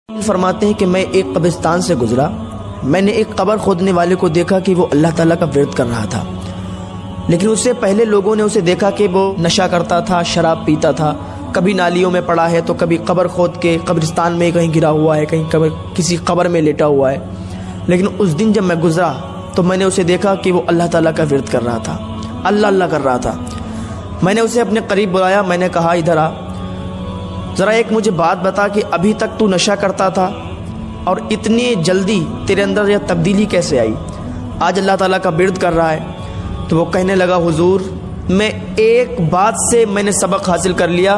فرماتے ہیں کہ میں ایک قبرستان سے گزرا، میں نے ایک قبر کھودنے والے کو دیکھا کہ وہ اللہ تعالیٰ کا ورد کر رہا تھا، لیکن اس سے پہلے لوگوں نے اسے دیکھا کہ وہ نشہ کرتا تھا، شراب پیتا تھا، کبھی نالیوں میں پڑا ہے تو کبھی قبر کھود کے قبرستان میں کہیں گرا ہوا ہے، کہیں کسی قبر میں لیٹا ہوا ہے۔ لیکن اس دن جب میں گزرا تو میں نے اسے دیکھا کہ وہ اللہ تعالیٰ کا ورد کر رہا تھا، اللہ اللہ کر رہا تھا۔ میں نے اسے اپنے قریب بلایا، میں نے کہا ادھر آ، ذرا ایک مجھے بات بتا کہ ابھی تک تو نشہ کرتا تھا اور اتنی جلدی تیرے اندر یہ تبدیلی کیسے آئی، آج اللہ تعالیٰ کا ورد کر رہا ہے؟ تو وہ کہنے لگا حضور میں ایک بات سے میں نے سبق حاصل کر لیا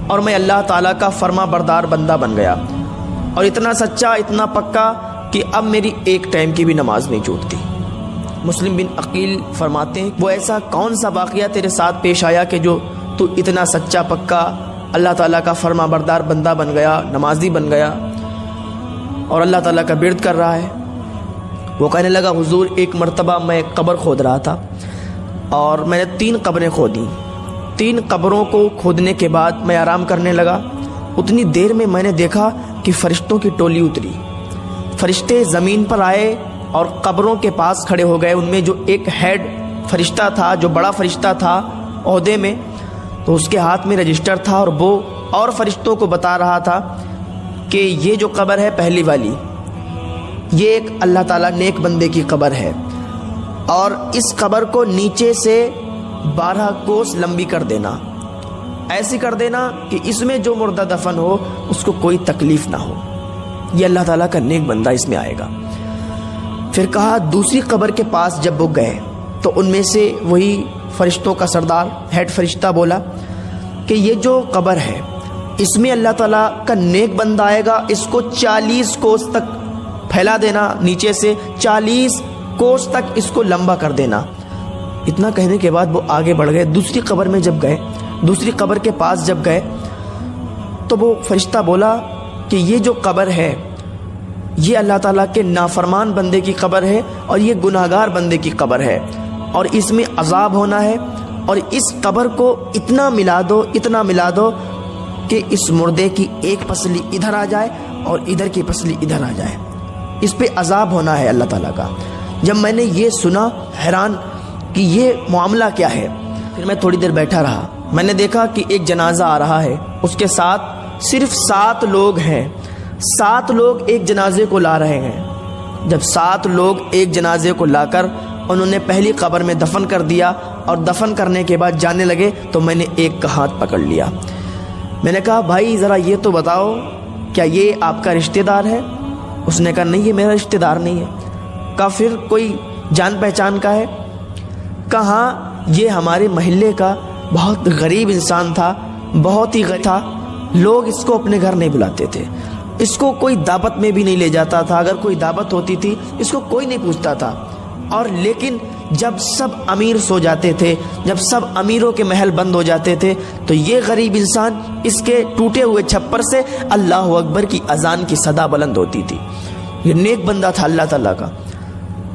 اور میں اللہ تعالیٰ کا فرما بردار بندہ بن گیا، اور اتنا سچا اتنا پکا کہ اب میری ایک ٹائم کی بھی نماز نہیں چھوٹتی۔ مسلم بن عقیل فرماتے ہیں وہ ایسا کون سا واقعہ تیرے ساتھ پیش آیا کہ جو تو اتنا سچا پکا اللہ تعالیٰ کا فرما بردار بندہ بن گیا، نمازی بن گیا اور اللہ تعالیٰ کا ورد کر رہا ہے؟ وہ کہنے لگا حضور ایک مرتبہ میں قبر کھود رہا تھا اور میں نے 3 قبریں کھودیں۔ 3 قبروں کو کھودنے کے بعد میں آرام کرنے لگا، اتنی دیر میں میں نے دیکھا کہ فرشتوں کی ٹولی اتری، فرشتے زمین پر آئے اور قبروں کے پاس کھڑے ہو گئے۔ ان میں جو ایک ہیڈ فرشتہ تھا، جو بڑا فرشتہ تھا عہدے میں، تو اس کے ہاتھ میں رجسٹر تھا اور وہ اور فرشتوں کو بتا رہا تھا کہ یہ جو قبر ہے پہلی والی، یہ ایک اللہ تعالیٰ نیک بندے کی قبر ہے، اور اس قبر کو نیچے سے 12 کوس لمبی کر دینا، ایسی کر دینا کہ اس میں جو مردہ دفن ہو اس کو کوئی تکلیف نہ ہو، یہ اللہ تعالیٰ کا نیک بندہ اس میں آئے گا۔ پھر کہا دوسری قبر کے پاس جب وہ گئے تو ان میں سے وہی فرشتوں کا سردار ہیڈ فرشتہ بولا کہ یہ جو قبر ہے اس میں اللہ تعالیٰ کا نیک بندہ آئے گا، اس کو 40 کوس تک پھیلا دینا، نیچے سے 40 کوس تک اس کو لمبا کر دینا۔ اتنا کہنے کے بعد وہ آگے بڑھ گئے، دوسری قبر میں جب گئے، دوسری قبر کے پاس جب گئے تو وہ فرشتہ بولا کہ یہ جو قبر ہے یہ اللہ تعالیٰ کے نافرمان بندے کی قبر ہے اور یہ گناہگار بندے کی قبر ہے، اور اس میں عذاب ہونا ہے، اور اس قبر کو اتنا ملا دو، اتنا ملا دو کہ اس مردے کی ایک پسلی ادھر آ جائے اور ادھر کی پسلی ادھر آ جائے، اس پہ عذاب ہونا ہے اللہ تعالیٰ کا۔ جب میں نے یہ سنا حیران کہ یہ معاملہ کیا ہے، پھر میں تھوڑی دیر بیٹھا رہا، میں نے دیکھا کہ ایک جنازہ آ رہا ہے، اس کے ساتھ صرف 7 لوگ ہیں، 7 لوگ ایک جنازے کو لا رہے ہیں۔ جب 7 لوگ ایک جنازے کو لا کر انہوں نے پہلی قبر میں دفن کر دیا اور دفن کرنے کے بعد جانے لگے تو میں نے ایک کا ہاتھ پکڑ لیا، میں نے کہا بھائی ذرا یہ تو بتاؤ کیا یہ آپ کا رشتہ دار ہے؟ اس نے کہا نہیں یہ میرا رشتہ دار نہیں ہے۔ کہا پھر کوئی جان پہچان کا ہے؟ کہا یہ ہمارے محلے کا بہت غریب انسان تھا، بہت ہی غریب تھا، لوگ اس کو اپنے گھر نہیں بلاتے تھے، اس کو کوئی دعوت میں بھی نہیں لے جاتا تھا، اگر کوئی دعوت ہوتی تھی اس کو کوئی نہیں پوچھتا تھا، اور لیکن جب سب امیر سو جاتے تھے، جب سب امیروں کے محل بند ہو جاتے تھے تو یہ غریب انسان اس کے ٹوٹے ہوئے چھپر سے اللہ اکبر کی اذان کی صدا بلند ہوتی تھی۔ یہ نیک بندہ تھا اللہ تعالیٰ کا۔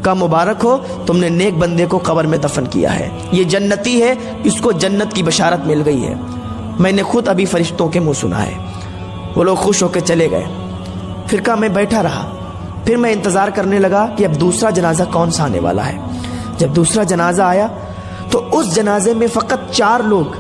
کا مبارک ہو تم نے نیک بندے کو قبر میں دفن کیا ہے، یہ جنتی ہے، اس کو جنت کی بشارت مل گئی ہے۔ میں نے خود ابھی فرشتوں کے منہ سنا ہے۔ وہ لوگ خوش ہو کے چلے گئے۔ پھر کہا میں بیٹھا رہا، پھر میں انتظار کرنے لگا کہ اب دوسرا جنازہ کون سا آنے والا ہے۔ جب دوسرا جنازہ آیا تو اس جنازے میں فقط 4 لوگ